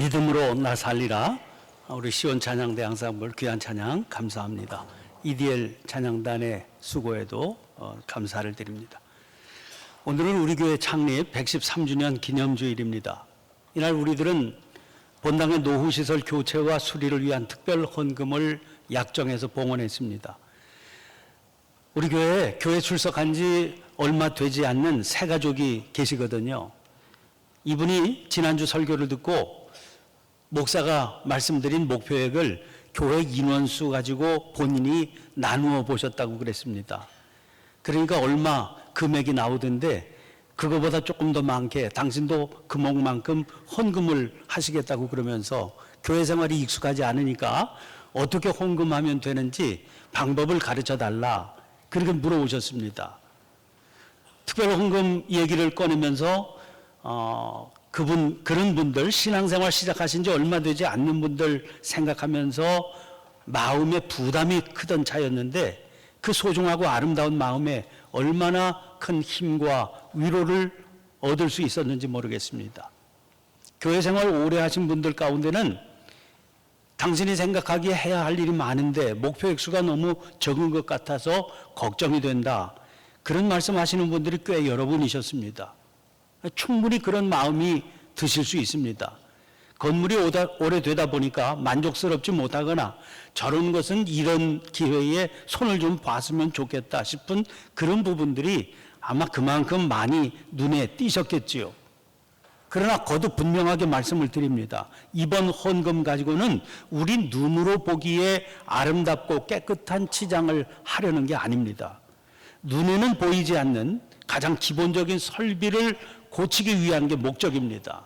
믿음으로 나 살리라. 우리 시온 찬양대 앙상블 귀한 찬양 감사합니다. EDL 찬양단의 수고에도 감사를 드립니다. 오늘은 우리 교회 창립 113주년 기념주일입니다. 이날 우리들은 본당의 노후시설 교체와 수리를 위한 특별 헌금을 약정해서 봉헌했습니다. 우리 교회 출석한 지 얼마 되지 않는 새 가족이 계시거든요. 이분이 지난주 설교를 듣고 목사가 말씀드린 목표액을 교회 인원수 가지고 본인이 나누어 보셨다고 그랬습니다. 그러니까 얼마 금액이 나오던데 그거보다 조금 더 많게 당신도 금액만큼 헌금을 하시겠다고 그러면서 교회 생활이 익숙하지 않으니까 어떻게 헌금하면 되는지 방법을 가르쳐 달라 그렇게 물어오셨습니다. 특별 헌금 얘기를 꺼내면서 그런 분들, 신앙생활 시작하신 지 얼마 되지 않는 분들 생각하면서 마음에 부담이 크던 차였는데 그 소중하고 아름다운 마음에 얼마나 큰 힘과 위로를 얻을 수 있었는지 모르겠습니다. 교회 생활 오래 하신 분들 가운데는 당신이 생각하기에 해야 할 일이 많은데 목표 액수가 너무 적은 것 같아서 걱정이 된다. 그런 말씀하시는 분들이 꽤 여러 분이셨습니다. 충분히 그런 마음이 드실 수 있습니다. 건물이 오래되다 보니까 만족스럽지 못하거나 저런 것은 이런 기회에 손을 좀 봤으면 좋겠다 싶은 그런 부분들이 아마 그만큼 많이 눈에 띄셨겠지요. 그러나 거듭 분명하게 말씀을 드립니다. 이번 헌금 가지고는 우리 눈으로 보기에 아름답고 깨끗한 치장을 하려는 게 아닙니다. 눈에는 보이지 않는 가장 기본적인 설비를 고치기 위한 게 목적입니다.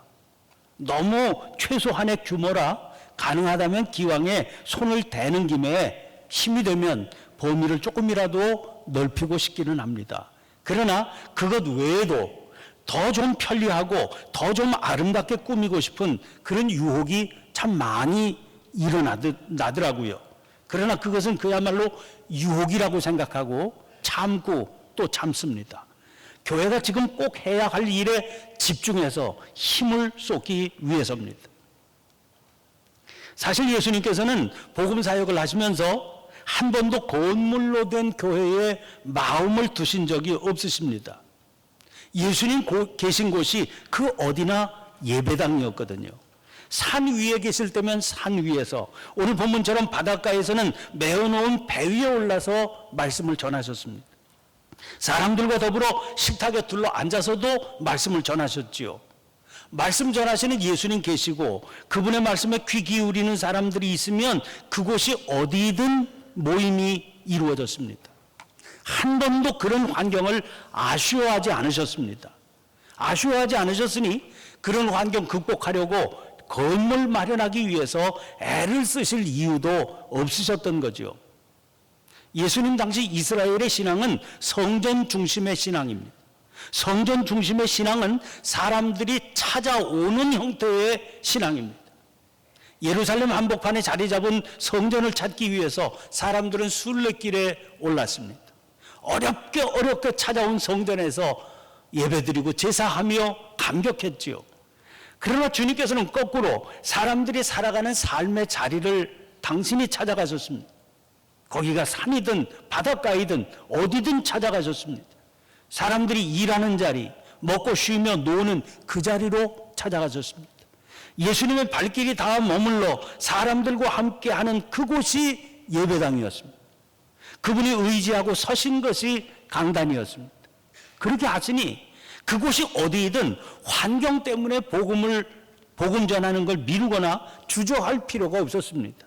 너무 최소한의 규모라 가능하다면 기왕에 손을 대는 김에 힘이 되면 범위를 조금이라도 넓히고 싶기는 합니다. 그러나 그것 외에도 더 좀 편리하고 더 좀 아름답게 꾸미고 싶은 그런 유혹이 참 많이 일어나더라고요. 그러나 그것은 그야말로 유혹이라고 생각하고 참고 또 참습니다. 교회가 지금 꼭 해야 할 일에 집중해서 힘을 쏟기 위해서입니다. 사실 예수님께서는 복음 사역을 하시면서 한 번도 건물로 된 교회에 마음을 두신 적이 없으십니다. 예수님 계신 곳이 그 어디나 예배당이었거든요. 산 위에 계실 때면 산 위에서, 오늘 본문처럼 바닷가에서는 메어놓은 배 위에 올라서 말씀을 전하셨습니다. 사람들과 더불어 식탁에 둘러 앉아서도 말씀을 전하셨지요. 말씀 전하시는 예수님 계시고 그분의 말씀에 귀 기울이는 사람들이 있으면 그곳이 어디든 모임이 이루어졌습니다. 한 번도 그런 환경을 아쉬워하지 않으셨습니다. 아쉬워하지 않으셨으니 그런 환경 극복하려고 건물 마련하기 위해서 애를 쓰실 이유도 없으셨던 거죠. 예수님 당시 이스라엘의 신앙은 성전 중심의 신앙입니다. 성전 중심의 신앙은 사람들이 찾아오는 형태의 신앙입니다. 예루살렘 한복판에 자리 잡은 성전을 찾기 위해서 사람들은 순례길에 올랐습니다. 어렵게 찾아온 성전에서 예배드리고 제사하며 감격했지요. 그러나 주님께서는 거꾸로 사람들이 살아가는 삶의 자리를 당신이 찾아가셨습니다. 거기가 산이든 바닷가이든 어디든 찾아가셨습니다. 사람들이 일하는 자리, 먹고 쉬며 노는 그 자리로 찾아가셨습니다. 예수님의 발길이 다 머물러 사람들과 함께하는 그곳이 예배당이었습니다. 그분이 의지하고 서신 것이 강단이었습니다. 그렇게 하시니 그곳이 어디이든 환경 때문에 복음 전하는 걸 미루거나 주저할 필요가 없었습니다.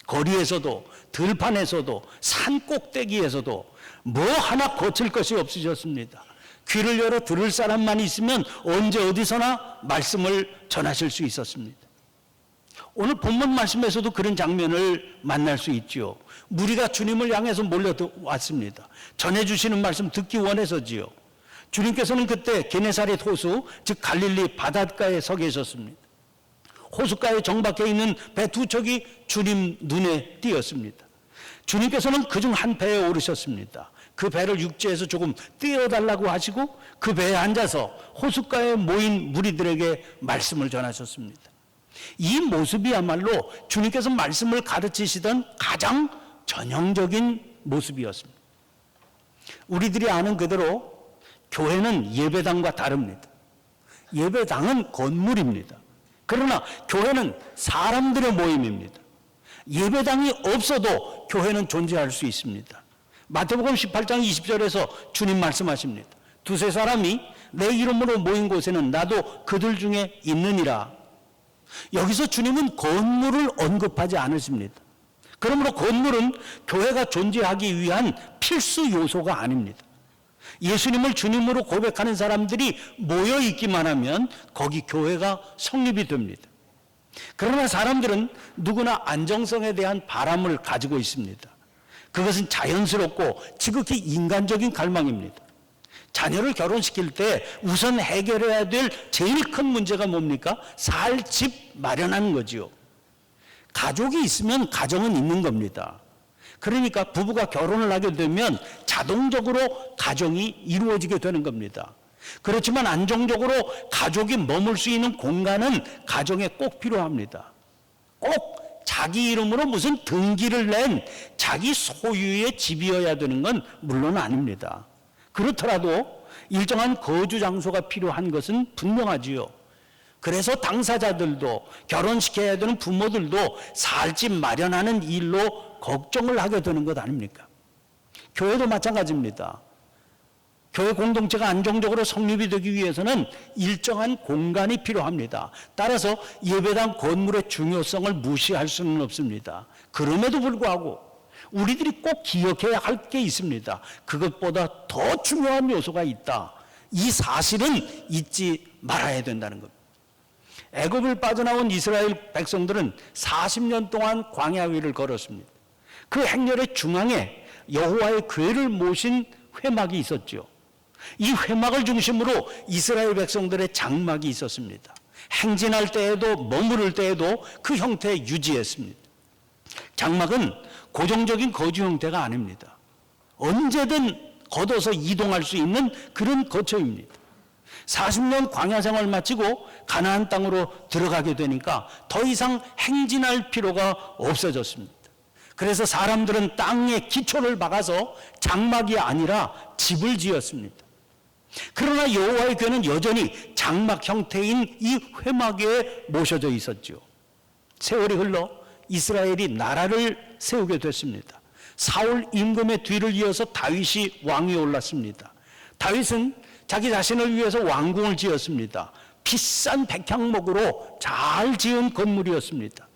거리에서도 들판에서도 산 꼭대기에서도 뭐 하나 거칠 것이 없으셨습니다. 귀를 열어 들을 사람만 있으면 언제 어디서나 말씀을 전하실 수 있었습니다. 오늘 본문 말씀에서도 그런 장면을 만날 수 있죠. 무리가 주님을 향해서 몰려왔습니다. 전해주시는 말씀 듣기 원해서지요. 주님께서는 그때 게네사렛 호수, 즉 갈릴리 바닷가에 서 계셨습니다. 호숫가에 정박해 있는 배 두 척이 주님 눈에 띄었습니다. 주님께서는 그중 한 배에 오르셨습니다. 그 배를 육지에서 조금 띄워달라고 하시고 그 배에 앉아서 호숫가에 모인 무리들에게 말씀을 전하셨습니다. 이 모습이야말로 주님께서 말씀을 가르치시던 가장 전형적인 모습이었습니다. 우리들이 아는 그대로 교회는 예배당과 다릅니다. 예배당은 건물입니다. 그러나 교회는 사람들의 모임입니다. 예배당이 없어도 교회는 존재할 수 있습니다. 마태복음 18장 20절에서 주님 말씀하십니다. 두세 사람이 내 이름으로 모인 곳에는 나도 그들 중에 있느니라. 여기서 주님은 건물을 언급하지 않으십니다. 그러므로 건물은 교회가 존재하기 위한 필수 요소가 아닙니다. 예수님을 주님으로 고백하는 사람들이 모여 있기만 하면 거기 교회가 성립이 됩니다. 그러나 사람들은 누구나 안정성에 대한 바람을 가지고 있습니다. 그것은 자연스럽고 지극히 인간적인 갈망입니다. 자녀를 결혼시킬 때 우선 해결해야 될 제일 큰 문제가 뭡니까? 살 집 마련하는 거지요. 가족이 있으면 가정은 있는 겁니다. 그러니까 부부가 결혼을 하게 되면 자동적으로 가정이 이루어지게 되는 겁니다. 그렇지만 안정적으로 가족이 머물 수 있는 공간은 가정에 꼭 필요합니다. 꼭 자기 이름으로 무슨 등기를 낸 자기 소유의 집이어야 되는 건 물론 아닙니다. 그렇더라도 일정한 거주 장소가 필요한 것은 분명하지요. 그래서 당사자들도 결혼시켜야 되는 부모들도 살 집 마련하는 일로 걱정을 하게 되는 것 아닙니까? 교회도 마찬가지입니다. 교회 공동체가 안정적으로 성립이 되기 위해서는 일정한 공간이 필요합니다. 따라서 예배당 건물의 중요성을 무시할 수는 없습니다. 그럼에도 불구하고 우리들이 꼭 기억해야 할 게 있습니다. 그것보다 더 중요한 요소가 있다. 이 사실은 잊지 말아야 된다는 겁니다. 애굽을 빠져나온 이스라엘 백성들은 40년 동안 광야 위를 걸었습니다. 그 행렬의 중앙에 여호와의 궤를 모신 회막이 있었죠. 이 회막을 중심으로 이스라엘 백성들의 장막이 있었습니다. 행진할 때에도 머무를 때에도 그 형태 유지했습니다. 장막은 고정적인 거주 형태가 아닙니다. 언제든 걷어서 이동할 수 있는 그런 거처입니다. 40년 광야 생활 마치고 가나안 땅으로 들어가게 되니까 더 이상 행진할 필요가 없어졌습니다. 그래서 사람들은 땅에 기초를 박아서 장막이 아니라 집을 지었습니다. 그러나 여호와의 궤는 여전히 장막 형태인 이 회막에 모셔져 있었죠. 세월이 흘러 이스라엘이 나라를 세우게 됐습니다. 사울 임금의 뒤를 이어서 다윗이 왕위에 올랐습니다. 다윗은 자기 자신을 위해서 왕궁을 지었습니다. 비싼 백향목으로 잘 지은 건물이었습니다.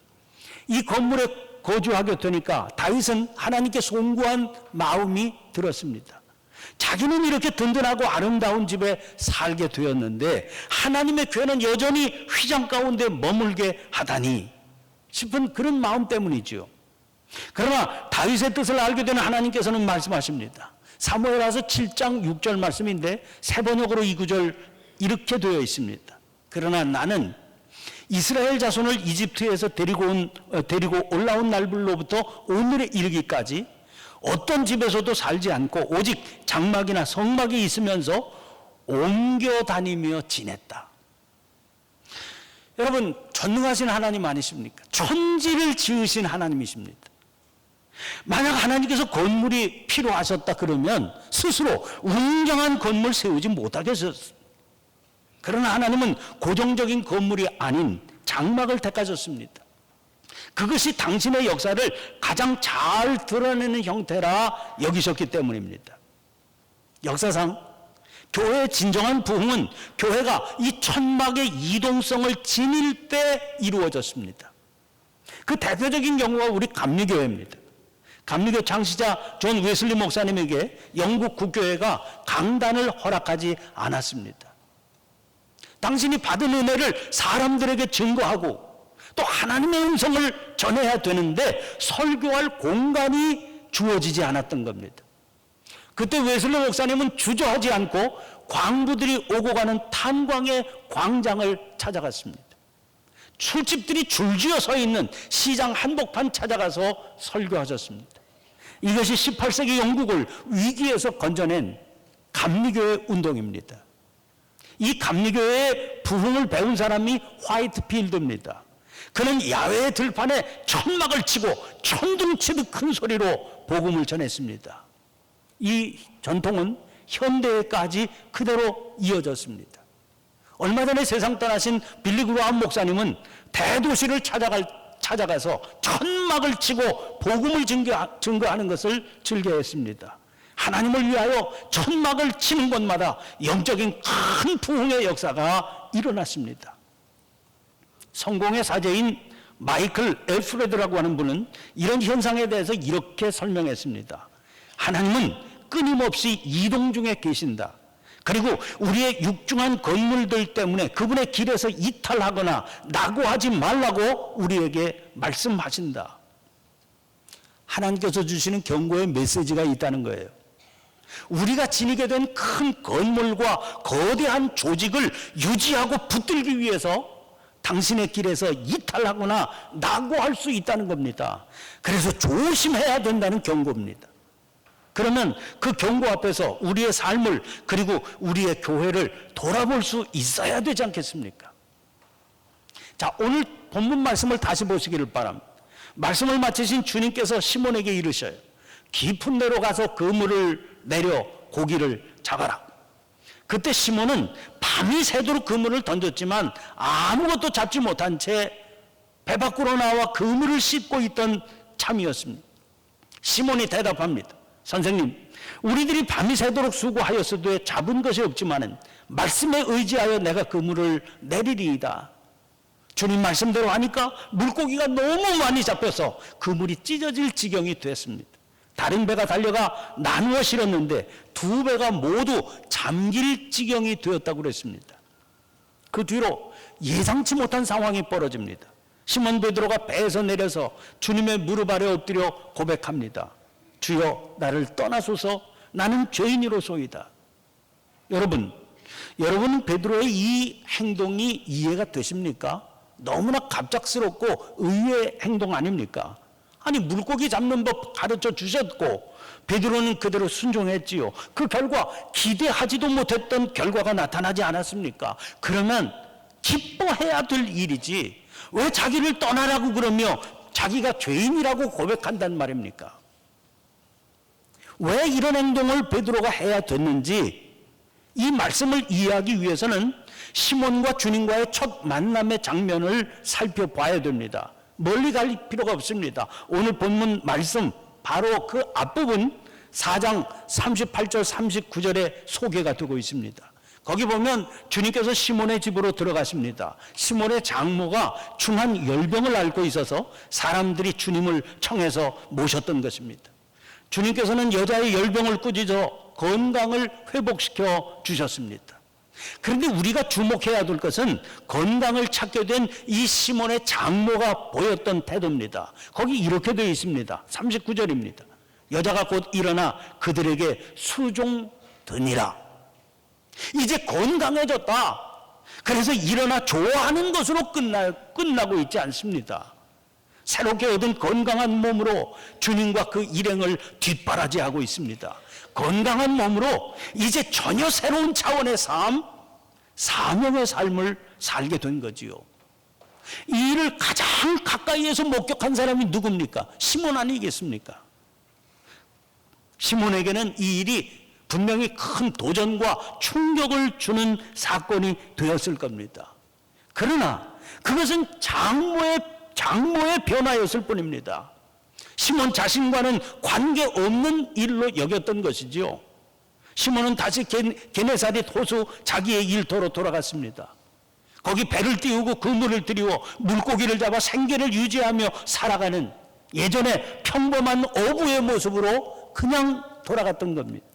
이 건물에 거주하게 되니까 다윗은 하나님께 송구한 마음이 들었습니다. 자기는 이렇게 든든하고 아름다운 집에 살게 되었는데 하나님의 궤는 여전히 휘장 가운데 머물게 하다니 싶은 그런 마음 때문이죠. 그러나 다윗의 뜻을 알게 되는 하나님께서는 말씀하십니다. 사무엘하서 7장 6절 말씀인데 세 번역으로 이 구절 이렇게 되어 있습니다. 그러나 나는 이스라엘 자손을 이집트에서 데리고 올라온 날로부터 오늘에 이르기까지 어떤 집에서도 살지 않고 오직 장막이나 성막이 있으면서 옮겨 다니며 지냈다. 여러분, 전능하신 하나님 아니십니까? 천지를 지으신 하나님이십니다. 만약 하나님께서 건물이 필요하셨다 그러면 스스로 웅장한 건물 세우지 못하겠었습니다. 그러나 하나님은 고정적인 건물이 아닌 장막을 택하셨습니다. 그것이 당신의 역사를 가장 잘 드러내는 형태라 여기셨기 때문입니다. 역사상 교회의 진정한 부흥은 교회가 이 천막의 이동성을 지닐 때 이루어졌습니다. 그 대표적인 경우가 우리 감리교회입니다. 감리교 창시자 존 웨슬리 목사님에게 영국 국교회가 강단을 허락하지 않았습니다. 당신이 받은 은혜를 사람들에게 증거하고 또 하나님의 음성을 전해야 되는데 설교할 공간이 주어지지 않았던 겁니다. 그때 웨슬리 목사님은 주저하지 않고 광부들이 오고 가는 탄광의 광장을 찾아갔습니다. 술집들이 줄지어 서 있는 시장 한복판 찾아가서 설교하셨습니다. 이것이 18세기 영국을 위기에서 건져낸 감리교회 운동입니다. 이 감리교회의 부흥을 배운 사람이 화이트필드입니다. 그는 야외의 들판에 천막을 치고 천둥치듯 큰 소리로 복음을 전했습니다. 이 전통은 현대에까지 그대로 이어졌습니다. 얼마 전에 세상 떠나신 빌리 그라함 목사님은 대도시를 찾아가서 천막을 치고 복음을 증거하는 것을 즐겨했습니다. 하나님을 위하여 천막을 치는 곳마다 영적인 큰 부흥의 역사가 일어났습니다. 성공의 사제인 마이클 엘프레드라고 하는 분은 이런 현상에 대해서 이렇게 설명했습니다. 하나님은 끊임없이 이동 중에 계신다. 그리고 우리의 육중한 건물들 때문에 그분의 길에서 이탈하거나 낙오하지 말라고 우리에게 말씀하신다. 하나님께서 주시는 경고의 메시지가 있다는 거예요. 우리가 지니게 된 큰 건물과 거대한 조직을 유지하고 붙들기 위해서 당신의 길에서 이탈하거나 낙오할 수 있다는 겁니다. 그래서 조심해야 된다는 경고입니다. 그러면 그 경고 앞에서 우리의 삶을 그리고 우리의 교회를 돌아볼 수 있어야 되지 않겠습니까? 자, 오늘 본문 말씀을 다시 보시기를 바랍니다. 말씀을 마치신 주님께서 시몬에게 이르셔요. 깊은 데로 가서 그물을 내려 고기를 잡아라. 그때 시몬은 밤이 새도록 그물을 던졌지만 아무것도 잡지 못한 채 배 밖으로 나와 그물을 씹고 있던 참이었습니다. 시몬이 대답합니다. 선생님, 우리들이 밤이 새도록 수고하였어도 잡은 것이 없지만은 말씀에 의지하여 내가 그물을 내리리이다. 주님 말씀대로 하니까 물고기가 너무 많이 잡혀서 그물이 찢어질 지경이 됐습니다. 다른 배가 달려가 나누어 실었는데 두 배가 모두 잠길 지경이 되었다고 그랬습니다. 그 뒤로 예상치 못한 상황이 벌어집니다. 시몬 베드로가 배에서 내려서 주님의 무릎 아래 엎드려 고백합니다. 주여, 나를 떠나소서, 나는 죄인이로소이다. 여러분은 베드로의 이 행동이 이해가 되십니까? 너무나 갑작스럽고 의외의 행동 아닙니까? 아니, 물고기 잡는 법 가르쳐 주셨고 베드로는 그대로 순종했지요. 그 결과 기대하지도 못했던 결과가 나타나지 않았습니까? 그러면 기뻐해야 될 일이지 왜 자기를 떠나라고 그러며 자기가 죄인이라고 고백한단 말입니까? 왜 이런 행동을 베드로가 해야 됐는지 이 말씀을 이해하기 위해서는 시몬과 주님과의 첫 만남의 장면을 살펴봐야 됩니다. 멀리 갈 필요가 없습니다. 오늘 본문 말씀 바로 그 앞부분 4장 38절 39절에 소개가 되고 있습니다. 거기 보면 주님께서 시몬의 집으로 들어가십니다. 시몬의 장모가 중한 열병을 앓고 있어서 사람들이 주님을 청해서 모셨던 것입니다. 주님께서는 여자의 열병을 꾸짖어 건강을 회복시켜 주셨습니다. 그런데 우리가 주목해야 될 것은 건강을 찾게 된 이 시몬의 장모가 보였던 태도입니다. 거기 이렇게 되어 있습니다. 39절입니다. 여자가 곧 일어나 그들에게 수종드니라. 이제 건강해졌다. 그래서 일어나 좋아하는 것으로 끝나고 있지 않습니다. 새롭게 얻은 건강한 몸으로 주님과 그 일행을 뒷바라지하고 있습니다. 건강한 몸으로 이제 전혀 새로운 차원의 삶, 사명의 삶을 살게 된 거지요. 이 일을 가장 가까이에서 목격한 사람이 누굽니까? 시몬 아니겠습니까? 시몬에게는 이 일이 분명히 큰 도전과 충격을 주는 사건이 되었을 겁니다. 그러나 그것은 장모의 변화였을 뿐입니다. 시몬 자신과는 관계없는 일로 여겼던 것이지요. 시몬은 다시 게네사렛 호수 자기의 일터로 돌아갔습니다. 거기 배를 띄우고 그물을 들이워 물고기를 잡아 생계를 유지하며 살아가는 예전의 평범한 어부의 모습으로 그냥 돌아갔던 겁니다.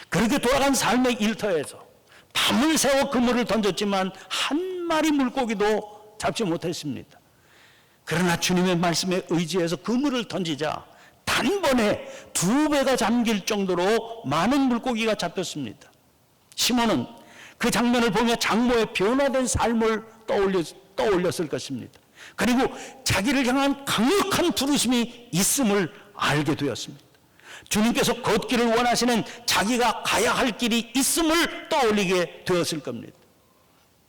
그렇게 돌아간 삶의 일터에서 밤을 새워 그물을 던졌지만 한 마리 물고기도 잡지 못했습니다. 그러나 주님의 말씀에 의지해서 그물을 던지자 단번에 2배가 잠길 정도로 많은 물고기가 잡혔습니다. 시몬은 그 장면을 보며 장모의 변화된 삶을 떠올렸을 것입니다. 그리고 자기를 향한 강력한 부르심이 있음을 알게 되었습니다. 주님께서 걷기를 원하시는 자기가 가야 할 길이 있음을 떠올리게 되었을 겁니다.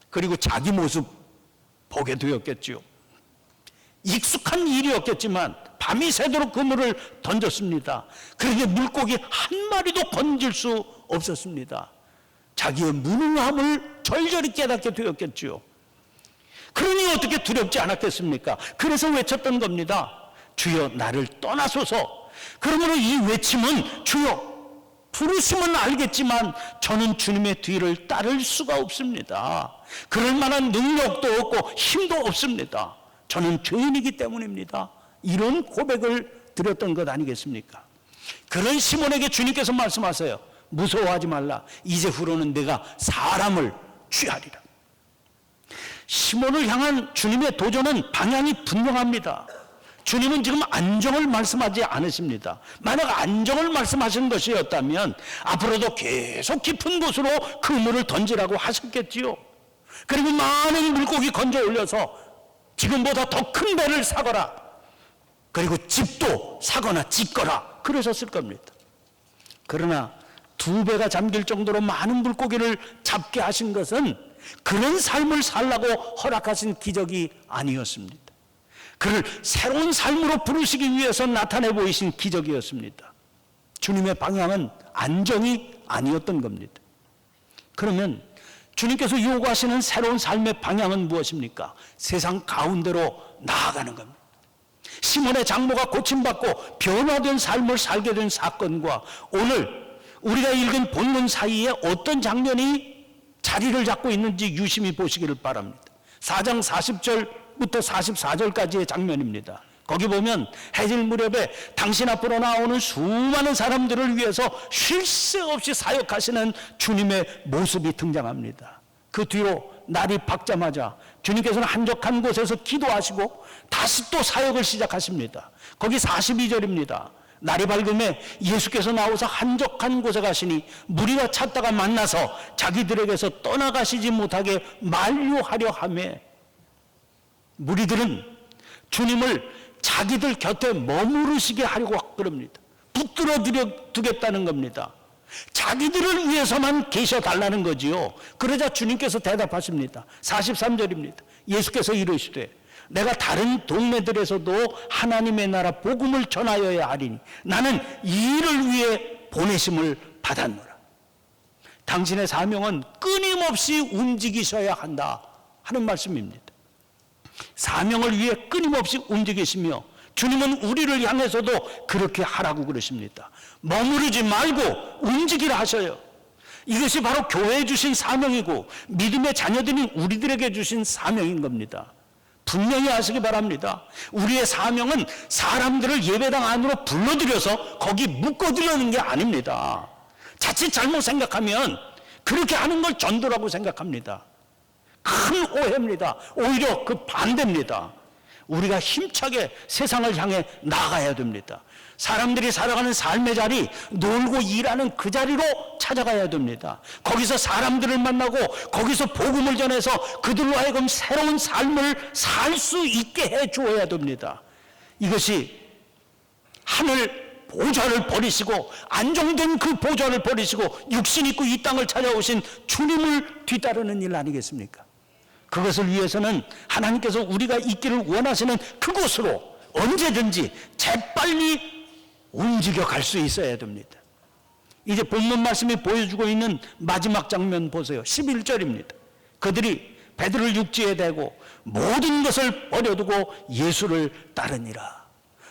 그리고 자기 모습 보게 되었겠지요. 익숙한 일이었겠지만 밤이 새도록 그물을 던졌습니다. 그런데 물고기 한 마리도 건질 수 없었습니다. 자기의 무능함을 절절히 깨닫게 되었겠지요. 그러니 어떻게 두렵지 않았겠습니까? 그래서 외쳤던 겁니다. 주여 나를 떠나소서. 그러므로 이 외침은 주여, 부르시면 알겠지만 저는 주님의 뒤를 따를 수가 없습니다. 그럴 만한 능력도 없고 힘도 없습니다. 저는 죄인이기 때문입니다. 이런 고백을 드렸던 것 아니겠습니까? 그런 시몬에게 주님께서 말씀하세요. 무서워하지 말라. 이제후로는 내가 사람을 취하리라. 시몬을 향한 주님의 도전은 방향이 분명합니다. 주님은 지금 안정을 말씀하지 않으십니다. 만약 안정을 말씀하신 것이었다면 앞으로도 계속 깊은 곳으로 그물을 던지라고 하셨겠지요. 그리고 많은 물고기 건져 올려서 지금보다 더 큰 배를 사거라. 그리고 집도 사거나 짓거라. 그러셨을 겁니다. 그러나 2배가 잠길 정도로 많은 물고기를 잡게 하신 것은 그런 삶을 살라고 허락하신 기적이 아니었습니다. 그를 새로운 삶으로 부르시기 위해서 나타내 보이신 기적이었습니다. 주님의 방향은 안정이 아니었던 겁니다. 그러면 주님께서 요구하시는 새로운 삶의 방향은 무엇입니까? 세상 가운데로 나아가는 겁니다. 시몬의 장모가 고침받고 변화된 삶을 살게 된 사건과 오늘 우리가 읽은 본문 사이에 어떤 장면이 자리를 잡고 있는지 유심히 보시기를 바랍니다. 4장 40절부터 44절까지의 장면입니다. 거기 보면 해질 무렵에 당신 앞으로 나오는 수많은 사람들을 위해서 쉴 새 없이 사역하시는 주님의 모습이 등장합니다. 그 뒤로 날이 밝자마자 주님께서는 한적한 곳에서 기도하시고 다시 또 사역을 시작하십니다. 거기 42절입니다. 날이 밝음에 예수께서 나오셔서 한적한 곳에 가시니 무리가 찾다가 만나서 자기들에게서 떠나가시지 못하게 만류하려 하며, 무리들은 주님을 자기들 곁에 머무르시게 하려고 그럽니다. 붙들어 두겠다는 겁니다. 자기들을 위해서만 계셔달라는 거지요. 그러자 주님께서 대답하십니다. 43절입니다. 예수께서 이르시되 내가 다른 동네들에서도 하나님의 나라 복음을 전하여야 하리니 나는 이 일을 위해 보내심을 받았노라. 당신의 사명은 끊임없이 움직이셔야 한다 하는 말씀입니다. 사명을 위해 끊임없이 움직이시며 주님은 우리를 향해서도 그렇게 하라고 그러십니다. 머무르지 말고 움직이라 하셔요. 이것이 바로 교회에 주신 사명이고 믿음의 자녀들인 우리들에게 주신 사명인 겁니다. 분명히 아시기 바랍니다. 우리의 사명은 사람들을 예배당 안으로 불러들여서 거기 묶어두려는 게 아닙니다. 자칫 잘못 생각하면 그렇게 하는 걸 전도라고 생각합니다. 큰 오해입니다. 오히려 그 반대입니다. 우리가 힘차게 세상을 향해 나가야 됩니다. 사람들이 살아가는 삶의 자리, 놀고 일하는 그 자리로 찾아가야 됩니다. 거기서 사람들을 만나고 거기서 복음을 전해서 그들로 하여금 새로운 삶을 살 수 있게 해주어야 됩니다. 이것이 하늘 보좌를 버리시고 안정된 그 보좌를 버리시고 육신 입고 이 땅을 찾아오신 주님을 뒤따르는 일 아니겠습니까? 그것을 위해서는 하나님께서 우리가 있기를 원하시는 그곳으로 언제든지 재빨리 움직여 갈 수 있어야 됩니다. 이제 본문 말씀이 보여주고 있는 마지막 장면 보세요. 11절입니다. 그들이 베드로를 육지에 대고 모든 것을 버려두고 예수를 따르니라.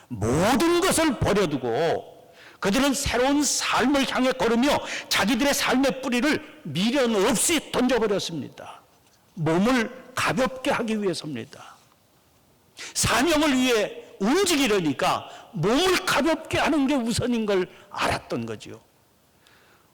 모든 것을 버려두고 그들은 새로운 삶을 향해 걸으며 자기들의 삶의 뿌리를 미련 없이 던져버렸습니다. 몸을 가볍게 하기 위해서입니다. 사명을 위해 움직이려니까 몸을 가볍게 하는 게 우선인 걸 알았던 거죠.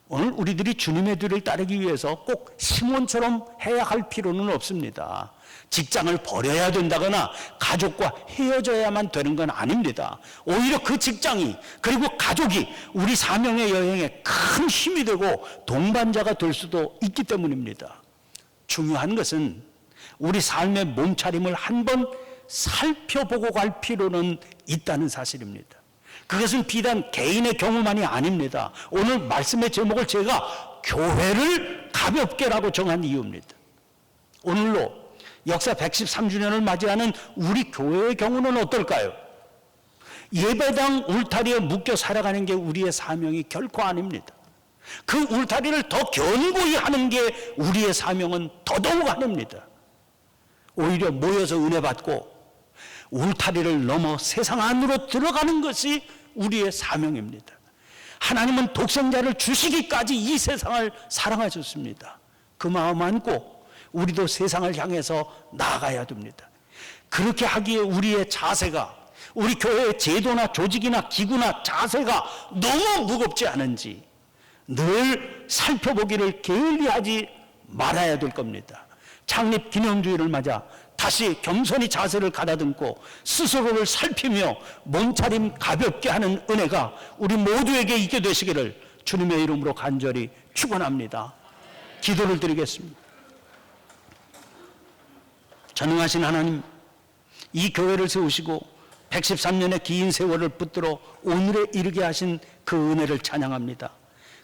오늘 우리들이 주님의 뒤를 따르기 위해서 꼭 시몬처럼 해야 할 필요는 없습니다. 직장을 버려야 된다거나 가족과 헤어져야만 되는 건 아닙니다. 오히려 그 직장이 그리고 가족이 우리 사명의 여행에 큰 힘이 되고 동반자가 될 수도 있기 때문입니다. 중요한 것은 우리 삶의 몸차림을 한번 살펴보고 갈 필요는 있다는 사실입니다. 그것은 비단 개인의 경우만이 아닙니다. 오늘 말씀의 제목을 제가 교회를 가볍게라고 정한 이유입니다. 오늘로 역사 113주년을 맞이하는 우리 교회의 경우는 어떨까요? 예배당 울타리에 묶여 살아가는 게 우리의 사명이 결코 아닙니다. 그 울타리를 더 견고히 하는 게 우리의 사명은 더더욱 아닙니다. 오히려 모여서 은혜 받고 울타리를 넘어 세상 안으로 들어가는 것이 우리의 사명입니다. 하나님은 독생자를 주시기까지 이 세상을 사랑하셨습니다. 그 마음 안고 우리도 세상을 향해서 나아가야 됩니다. 그렇게 하기에 우리의 자세가, 우리 교회의 제도나 조직이나 기구나 자세가 너무 무겁지 않은지 늘 살펴보기를 게을리하지 말아야 될 겁니다. 창립 기념주의를 맞아 다시 겸손히 자세를 가다듬고 스스로를 살피며 몸차림 가볍게 하는 은혜가 우리 모두에게 있게 되시기를 주님의 이름으로 간절히 축원합니다. 기도를 드리겠습니다. 전능하신 하나님, 이 교회를 세우시고 113년의 긴 세월을 붙들어 오늘에 이르게 하신 그 은혜를 찬양합니다.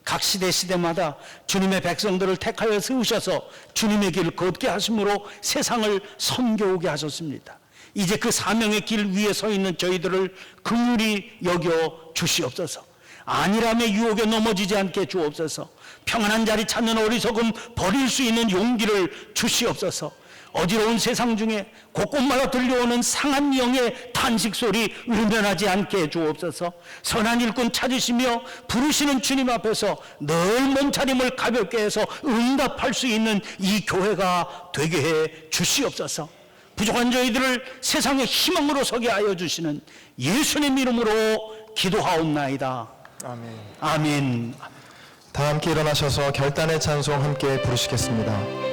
각 시대마다 주님의 백성들을 택하여 세우셔서 주님의 길을 걷게 하심으로 세상을 섬겨오게 하셨습니다. 이제 그 사명의 길 위에 서 있는 저희들을 긍휼히 여겨 주시옵소서. 안일함의 유혹에 넘어지지 않게 주옵소서. 평안한 자리 찾는 어리석음 버릴 수 있는 용기를 주시옵소서. 어지러운 세상 중에 곳곳마다 들려오는 상한 영의 탄식 소리 외면하지 않게 해주옵소서. 선한 일꾼 찾으시며 부르시는 주님 앞에서 늘 몸차림을 가볍게 해서 응답할 수 있는 이 교회가 되게 해 주시옵소서. 부족한 저희들을 세상의 희망으로 서게 하여 주시는 예수님 이름으로 기도하옵나이다. 아멘. 아멘. 다 함께 일어나셔서 결단의 찬송 함께 부르시겠습니다.